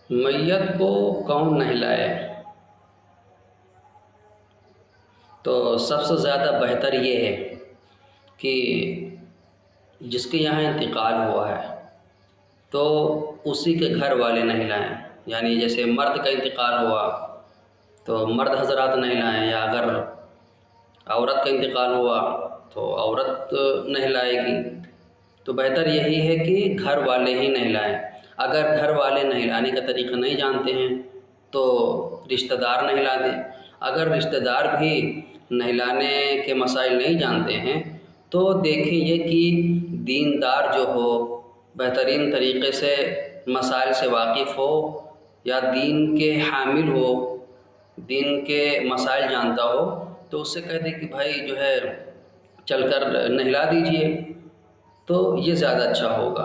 میت کو کون نہلائے؟ تو سب سے زیادہ بہتر یہ ہے کہ جس کے یہاں انتقال ہوا ہے تو اسی کے گھر والے نہلائیں، یعنی جیسے مرد کا انتقال ہوا تو مرد حضرات نہلائیں، یا اگر عورت کا انتقال ہوا تو عورت نہلائے گی۔ تو بہتر یہی ہے کہ گھر والے ہی نہلائیں۔ اگر گھر والے نہلانے کا طریقہ نہیں جانتے ہیں تو رشتہ دار نہلا دیں۔ اگر رشتہ دار بھی نہلانے کے مسائل نہیں جانتے ہیں تو دیکھیں یہ کہ دیندار جو ہو، بہترین طریقے سے مسائل سے واقف ہو، یا دین کے حامل ہو، دین کے مسائل جانتا ہو، تو اس سے کہہ دے کہ بھائی جو ہے چل کر نہلا دیجئے، تو یہ زیادہ اچھا ہوگا۔